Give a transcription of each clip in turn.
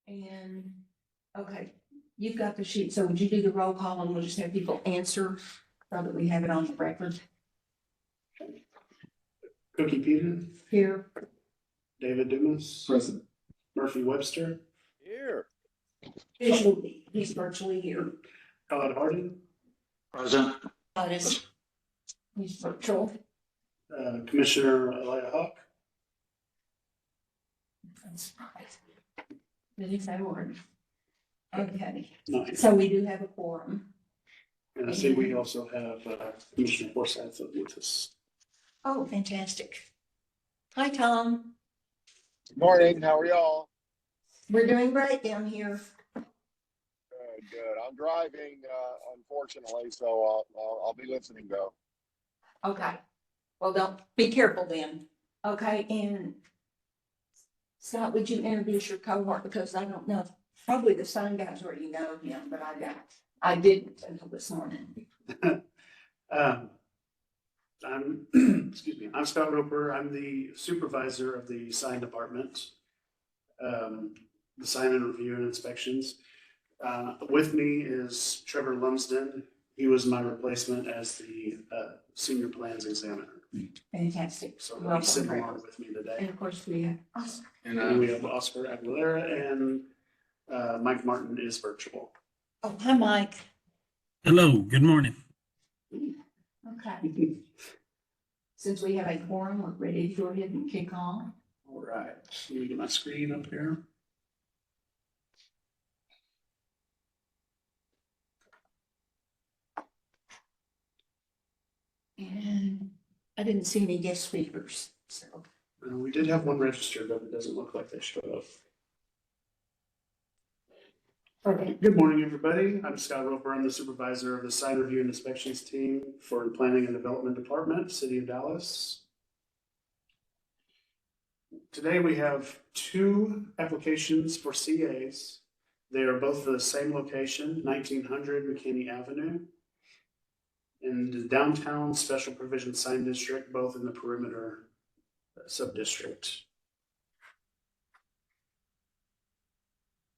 And, okay, you've got the sheet, so would you do the roll call and we'll just have people answer so that we have it on the record Cookie Peter, here? David Dumas, Present. Murphy Webster, Here. Visually, he's virtually here. Todd Harden, Present. But he's virtual. Commissioner Elia Hawk. That's right. Did he say word? Okay, Nice. so we do have a quorum. And I see we also have Commissioner Forsyth with us. Oh, fantastic. Hi, Tom. Good morning. How are y'all? We're doing great down here. Good. I'm driving, unfortunately, so I'll be listening though. Okay. Well, don't, be careful then. Okay, and Scott, would you introduce your cohort? Because I don't know, probably the sign guys already know him, but I didn't until this morning. I'm, excuse me, I'm Scott Roper. I'm the supervisor of the sign department, the sign and review and inspections. With me is Trevor Lumsden. He was my replacement as the senior plans examiner. Fantastic. So Welcome, he's sitting Trevor. along with me today. And of course, we have Oscar. And we have Oscar Aguilera and Mike Martin is virtual. Oh, hi, Mike. Hello, good morning. Okay. Since we have a quorum, we're ready to go ahead and kick off. All right, let me get my screen up here. And I didn't see any guest speakers, so. We did have one registered, but it doesn't look like they showed up. Okay. Good morning, everybody. I'm Scott Roper. I'm the supervisor of the sign review and inspections team for the Planning and Development Department, City of Dallas. Today we have two applications for CAs. They are both the same location, 1900 McKinney Avenue, and the downtown special provision sign district, both in the perimeter sub-district.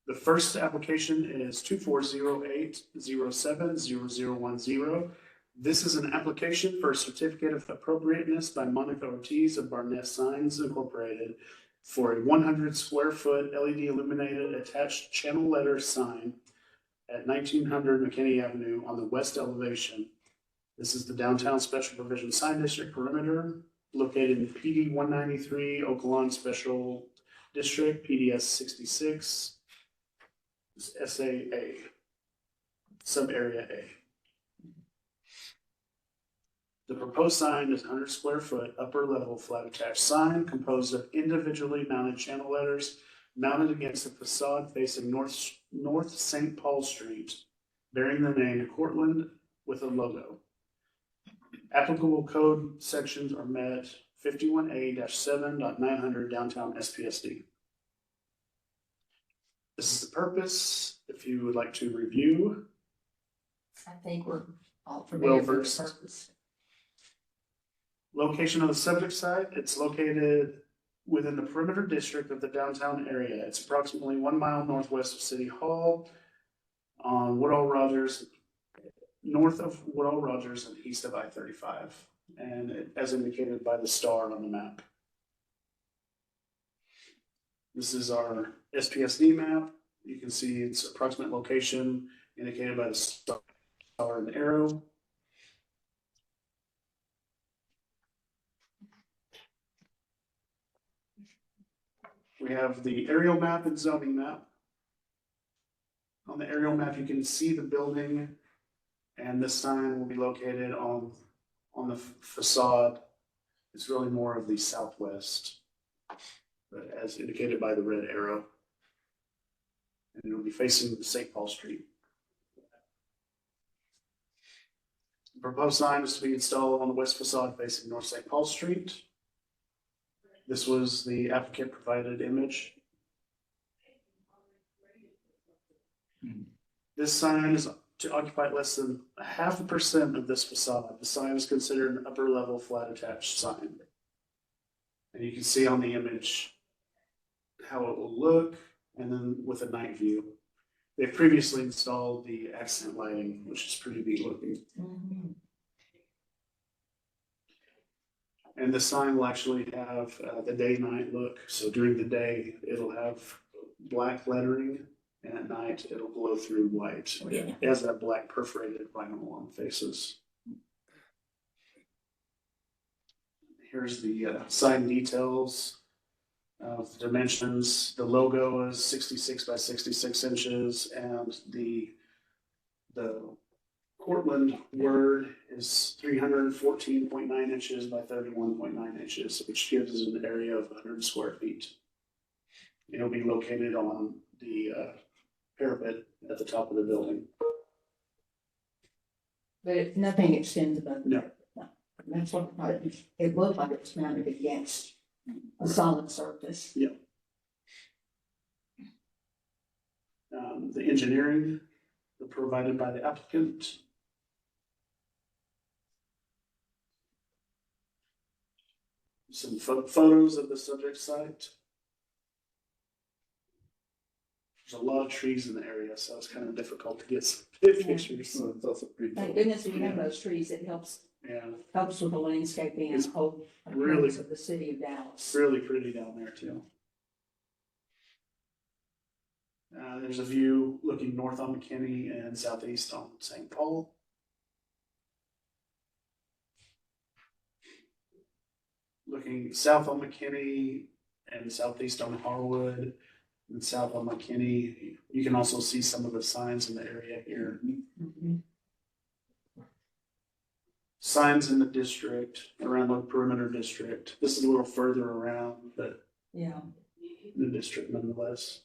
The first application is 2408070010. This is an application for a certificate of appropriateness by Monica Ortiz of Barnett Signs Incorporated for a 100 square foot LED illuminated attached channel letter sign at 1900 McKinney Avenue on the west elevation. This is the downtown special provision sign district perimeter located in PD 193 Oaklawn Special District, PDS 66. SAA, sub area A. The proposed sign is 100 square foot upper level flat attached sign composed of individually mounted channel letters mounted against the facade facing North St. Paul Street, bearing the name Cortland with a logo. Applicable code sections are met 51A-7.900 downtown SPSD. This is the purpose. If you would like to review. I think we're all familiar with the Well-versed. purpose. Location of the subject site, it's located within the perimeter district of the downtown area. It's approximately 1 mile northwest of City Hall on Woodall Rogers, north of Woodall Rogers and east of I-35, and as indicated by the star on the map. This is our SPSD map. You can see its approximate location indicated by the star and arrow. We have the aerial map and zoning map. On the aerial map, you can see the building, and this sign will be located on the facade. It's really more of the southwest, but as indicated by the red arrow. And it'll be facing St. Paul Street. The proposed sign is to be installed on the west facade facing North St. Paul Street. This was the applicant provided image. This sign is to occupy less than 0.5% of this facade. The sign is considered an upper level flat attached sign. And you can see on the image how it will look. and then with a night view. They've previously installed the accent lighting, which is pretty neat looking. Mhm. And the sign will actually have the day-night look. So during the day, it'll have black lettering, and at night, it'll glow through white. Oh, yeah. It has that black perforated vinyl on the faces. Here's the sign details of the dimensions. The logo is 66 by 66 inches, and the Cortland word is 314.9 inches by 31.9 inches, which gives us an area of 100 square feet. It'll be located on the parapet at the top of the building. But nothing extends above. No. No. That's what it looked like. It's mounted against a solid surface. The engineering provided by the applicant. Some photos of the subject site. There's a lot of trees in the area, so it's kind of difficult to get some pictures. So it's also pretty Thank cool. goodness we have those trees. It helps Yeah, with the landscaping and It's the whole really- appearance of the city of Dallas. it's really pretty down there too. There's a view looking north on McKinney and southeast on St. Paul. Looking south on McKinney and southeast on Harwood and south on McKinney. You can also see some of the signs in the area here. Mhm. Signs in the district, around the perimeter district. This is a little further around, but Yeah. the district nonetheless.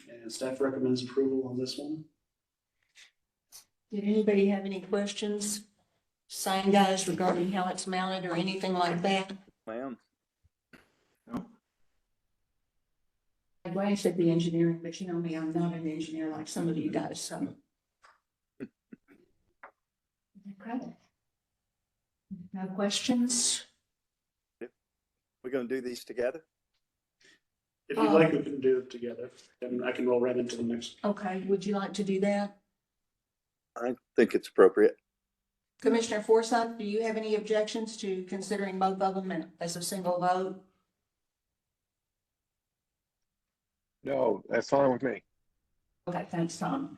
And staff recommends approval on this one. Did anybody have any questions, sign guys, regarding how it's mounted or anything like that? Ma'am. I glanced at the engineering, but you know me, I'm not an engineer like some of you guys, so. Okay. No questions? We're gonna do these together? If you'd like, we can do it together, and I can roll right into the next. Okay, would you like to do that? I think it's appropriate. Commissioner Forsyth, do you have any objections to considering both of them as a single vote? No, that's fine with me. Okay, thanks, Tom.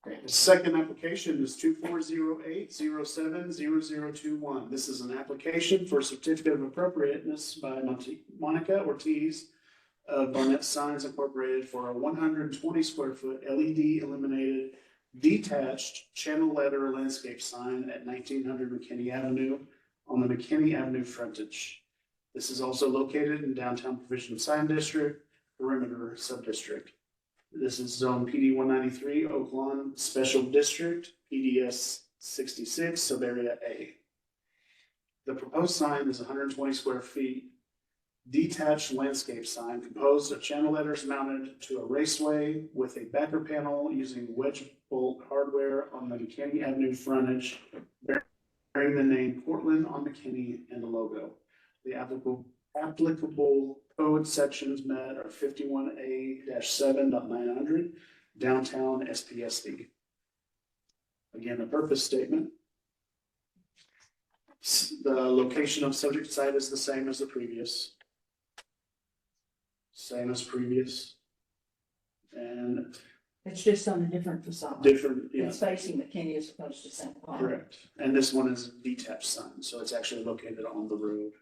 The second application is 2408070021. This is an application for certificate of appropriateness by Monica Ortiz of Barnett Signs Incorporated for a 120 square foot LED illuminated detached channel letter landscape sign at 1900 McKinney Avenue on the McKinney Avenue frontage. This is also located in downtown Provision Sign District, perimeter subdistrict. This is zone PD 193, Oak Lawn Special District, PDS 66, Subarea A. The proposed sign is 120 square feet, detached landscape sign composed of channel letters mounted to a raceway with a backer panel using wedge bolt hardware on the McKinney Avenue frontage, bearing the name Portland on McKinney and the logo. The applicable code sections met are 51A-7.900, downtown SPSD. Again, the purpose statement. The location of subject site is the same as the previous. Same as previous. And It's just on a different facade. different, yeah, It's facing McKinney as opposed to St. Paul. correct. And this one is a detached sign, so it's actually located on the road.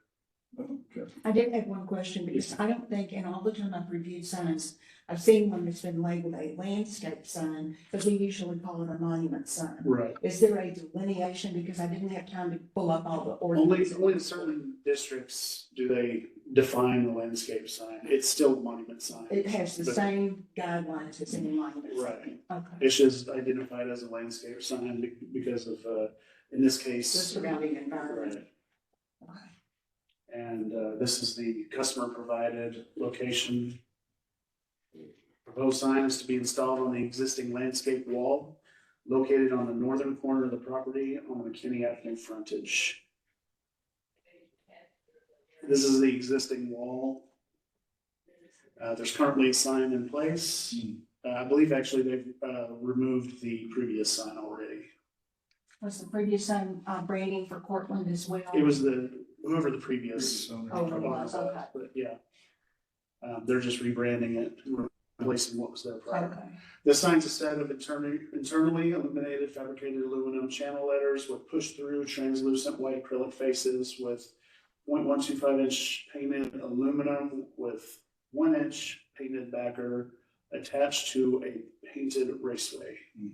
I did have one question because I don't think in all the time I've reviewed signs, I've seen one that's been labeled a landscape sign, because we usually call it a monument sign. Right. Is there a delineation? Because I didn't have time to pull up all the Only ordinances. in certain districts do they define the landscape sign. It's still a monument sign. It has the But- same guidelines as any monument sign. Right. Okay. It's just identified as a landscape sign because of, in this The case. surrounding environment. Right. Okay. And this is the customer provided location. Proposed sign is to be installed on the existing landscape wall located on the northern corner of the property on the McKinney Avenue frontage. This is the existing wall. There's currently a sign in place. I believe actually they've removed the previous sign already. Was the previous sign branding for Cortland as well? It was whoever the previous. Oh, it was, okay. But yeah. They're just rebranding it, replacing what was there prior. Okay. The sign's a set of internally illuminated fabricated aluminum channel letters with push-through translucent white acrylic faces with 0.125-inch painted aluminum with 1-inch painted backer attached to a painted raceway. You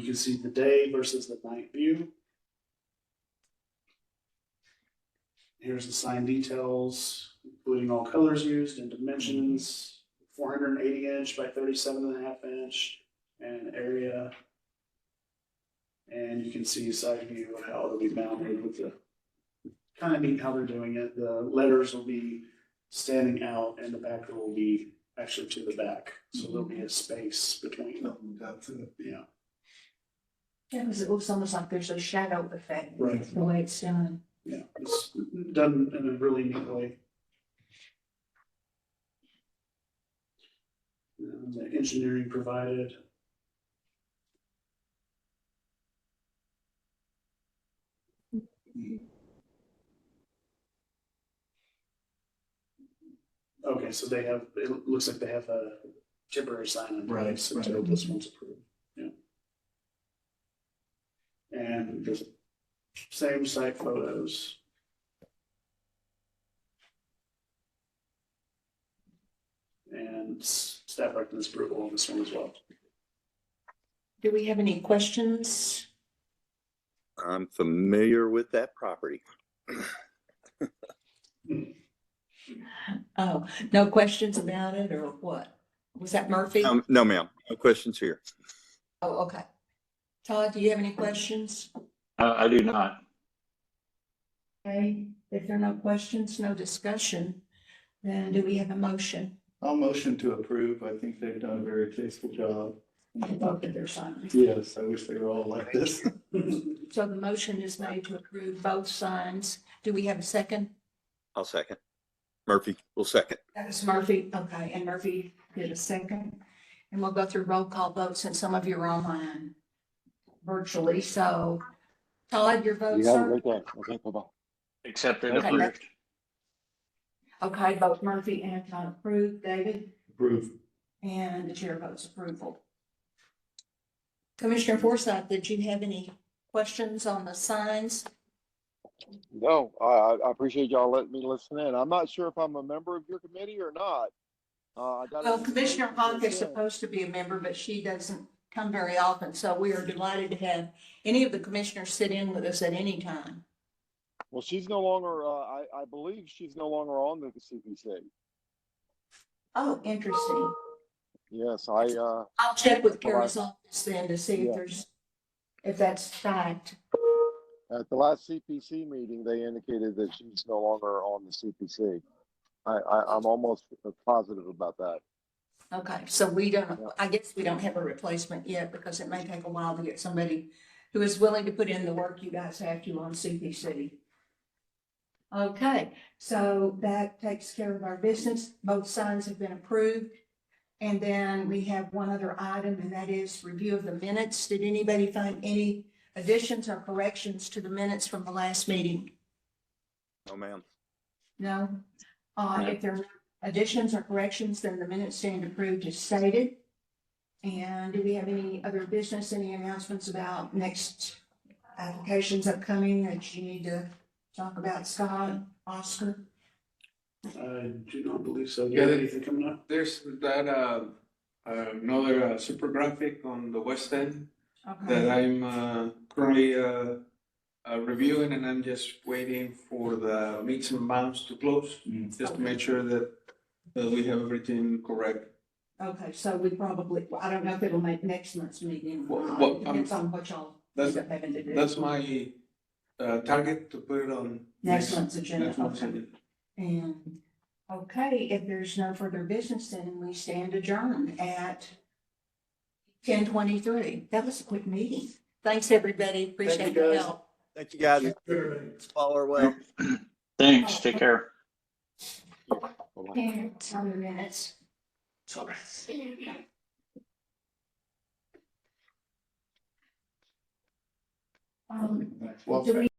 can see the day versus the night view. Here's the sign details, including all colors used and dimensions, 480-inch by 37.5-inch and area. And you can see a side view of how it'll be mounted with the, kind of neat how they're doing it. The letters will be standing out and the backer will be actually to the back. So there'll be a space between them. Yeah. Yeah, because it looks almost like there's a shadow effect. Right. The way it's done. Yeah, it's done in a really neat way. The engineering provided. Okay, so they have, it looks like they have a temporary sign in place until this one's approved. Yeah. And the same site photos. And staff recommends approval on this one as well. Do we have any questions? I'm familiar with that property. Oh, no questions about it or what? Was that Murphy? No, ma'am. No questions here. Oh, okay. Todd, do you have any questions? I do not. Okay, if there are no questions, no discussion, then do we have a motion? I'll motion to approve. I think they've done a very tasteful job. Both of their signs. Yes, I wish they were all like this. So the motion is made to approve both signs. Do we have a second? I'll second. Murphy will second. That was Murphy. Okay, and Murphy did a second. And we'll go through roll call votes and some of you are online virtually. So Todd, your vote, You have a sir? great day. Okay, bye-bye. Accepted, Okay, approved. Okay, both Murphy and Todd approved. David? Approve. And the chair votes approval. Commissioner Forsythe, did you have any questions on the signs? No, I appreciate y'all letting me listen in. I'm not sure if I'm a member of your committee or not. Well, Commissioner Hawk is supposed to be a member, but she doesn't come very often, so we are delighted to have any of the commissioners sit in with us at any time. Well, she's no longer, I believe she's no longer on the CPC. Oh, interesting. Yes, I'll check with Kara's office then to see Yeah. if that's fact. at the last CPC meeting, they indicated that she's no longer on the CPC. I'm almost positive about that. Okay, so we don't, I guess we don't have a replacement yet because it may take a while to get somebody who is willing to put in the work you guys have to on CPC. Okay, so that takes care of our business. Both signs have been approved. And then we have one other item, and that is review of the minutes. Did anybody find any additions or corrections to the minutes from the last meeting? No, ma'am. No? If there are no additions or corrections, then the minutes stand approved as stated. And do we have any other business, any announcements about next applications upcoming that you need to talk about, Scott, Oscar? I do not believe so. Do you Yeah, have that- anything coming up? There's that, another super graphic on the west end that Okay, I'm currently reviewing, and I'm just waiting for the meets and bounds to close, just to make sure that we have everything correct. okay, so we probably, well, I don't know if it'll make next month's meeting. or not. Well, Depends on what y'all that's- end up having to do. That's my target, to put it on Next month's agenda, next month's okay. agenda. And, Okay, if there's no further business, then we stand adjourned at 10:23. That was a quick meeting. Thanks, everybody. Appreciate you, your guys. help. Thank you, guys. Let's follow our way. Thanks, take care. And 10 minutes. Sorry. Um, Well, do we